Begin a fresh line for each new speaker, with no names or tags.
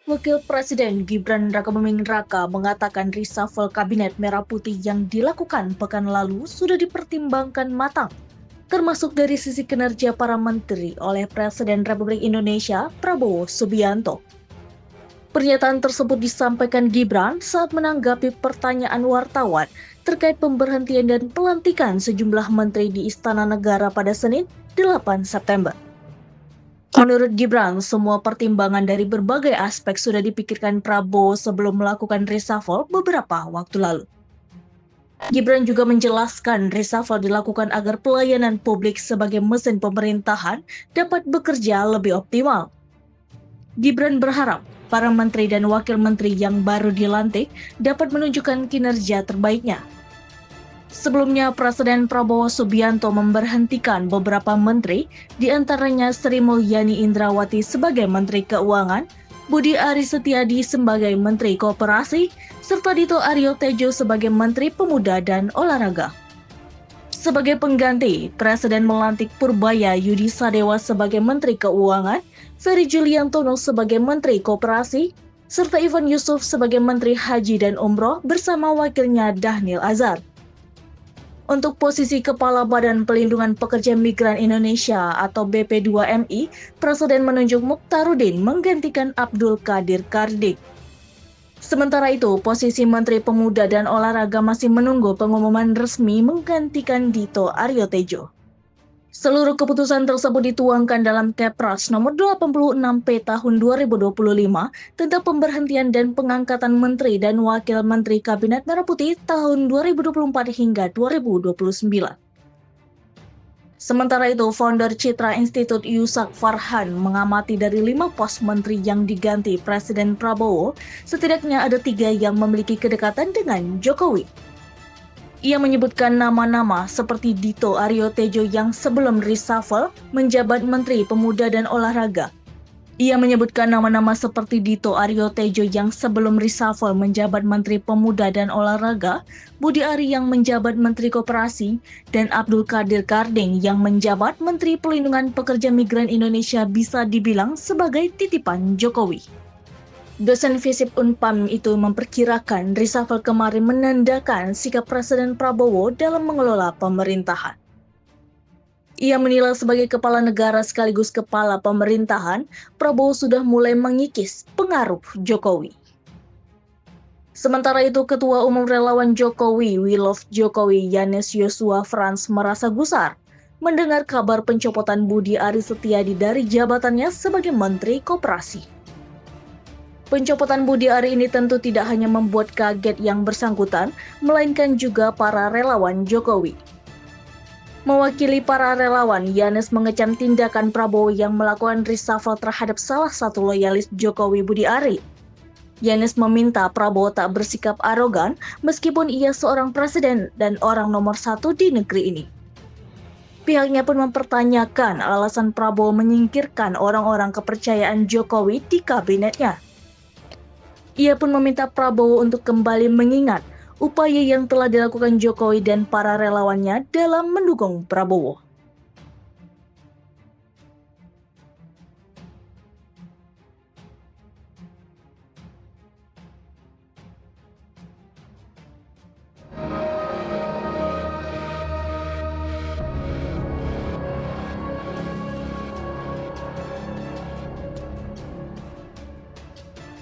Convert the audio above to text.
Wakil Presiden Gibran Rakabuming Raka mengatakan reshuffle Kabinet Merah Putih yang dilakukan pekan lalu sudah dipertimbangkan matang, termasuk dari sisi kinerja para menteri oleh Presiden Republik Indonesia Prabowo Subianto. Pernyataan tersebut disampaikan Gibran saat menanggapi pertanyaan wartawan terkait pemberhentian dan pelantikan sejumlah menteri di Istana Negara pada Senin, 8 September. Menurut Gibran, semua pertimbangan dari berbagai aspek sudah dipikirkan Prabowo sebelum melakukan reshuffle beberapa waktu lalu. Gibran juga menjelaskan reshuffle dilakukan agar pelayanan publik sebagai mesin pemerintahan dapat bekerja lebih optimal. Gibran berharap para menteri dan wakil menteri yang baru dilantik dapat menunjukkan kinerja terbaiknya. Sebelumnya, Presiden Prabowo Subianto memberhentikan beberapa menteri, di antaranya Sri Mulyani Indrawati sebagai Menteri Keuangan, Budi Aris Setiadi sebagai Menteri Koperasi, serta Dito Aryo Tejo sebagai Menteri Pemuda dan Olahraga. Sebagai pengganti, Presiden melantik Purbaya Yudi Sadewa sebagai Menteri Keuangan, Ferry Juliantono sebagai Menteri Koperasi, serta Ivan Yusuf sebagai Menteri Haji dan Umroh bersama wakilnya Dhanil Azhar. Untuk posisi Kepala Badan Pelindungan Pekerja Migran Indonesia atau BP2MI, Presiden menunjuk Mukhtaruddin menggantikan Abdul Qadir Kardik. Sementara itu, posisi Menteri Pemuda dan Olahraga masih menunggu pengumuman resmi menggantikan Dito Aryo Tejo. Seluruh keputusan tersebut dituangkan dalam Kepres nomor 86P tahun 2025 tentang pemberhentian dan pengangkatan menteri dan wakil menteri Kabinet Merah Putih tahun 2024 hingga 2029. Sementara itu, founder Citra Institute Yusak Farhan mengamati dari 5 pos menteri yang diganti Presiden Prabowo, setidaknya ada 3 yang memiliki kedekatan dengan Jokowi. Ia menyebutkan nama-nama seperti Dito Aryo Tejo yang sebelum reshuffle menjabat Menteri Pemuda dan Olahraga. Ia menyebutkan nama-nama seperti Dito Aryo Tejo yang sebelum reshuffle menjabat Menteri Pemuda dan Olahraga, Budi Ari yang menjabat Menteri Koperasi, dan Abdul Qadir Karding yang menjabat Menteri Pelindungan Pekerja Migran Indonesia bisa dibilang sebagai titipan Jokowi. Dosen Fisip Unpam itu memperkirakan reshuffle kemarin menandakan sikap Presiden Prabowo dalam mengelola pemerintahan. Ia menilai sebagai kepala negara sekaligus kepala pemerintahan, Prabowo sudah mulai mengikis pengaruh Jokowi. Sementara itu, Ketua Umum Relawan Jokowi, We Love Jokowi, Yanes Yosua Frans merasa gusar mendengar kabar pencopotan Budi Aris Setiadi dari jabatannya sebagai Menteri Koperasi. Pencopotan Budi Ari ini tentu tidak hanya membuat kaget yang bersangkutan, melainkan juga para relawan Jokowi. Mewakili para relawan, Yanes mengecam tindakan Prabowo yang melakukan reshuffle terhadap salah satu loyalis Jokowi, Budi Ari. Yanes meminta Prabowo tak bersikap arogan meskipun ia seorang presiden dan orang nomor 1 di negeri ini. Pihaknya pun mempertanyakan alasan Prabowo menyingkirkan orang-orang kepercayaan Jokowi di kabinetnya. Ia pun meminta Prabowo untuk kembali mengingat upaya yang telah dilakukan Jokowi dan para relawannya dalam mendukung Prabowo.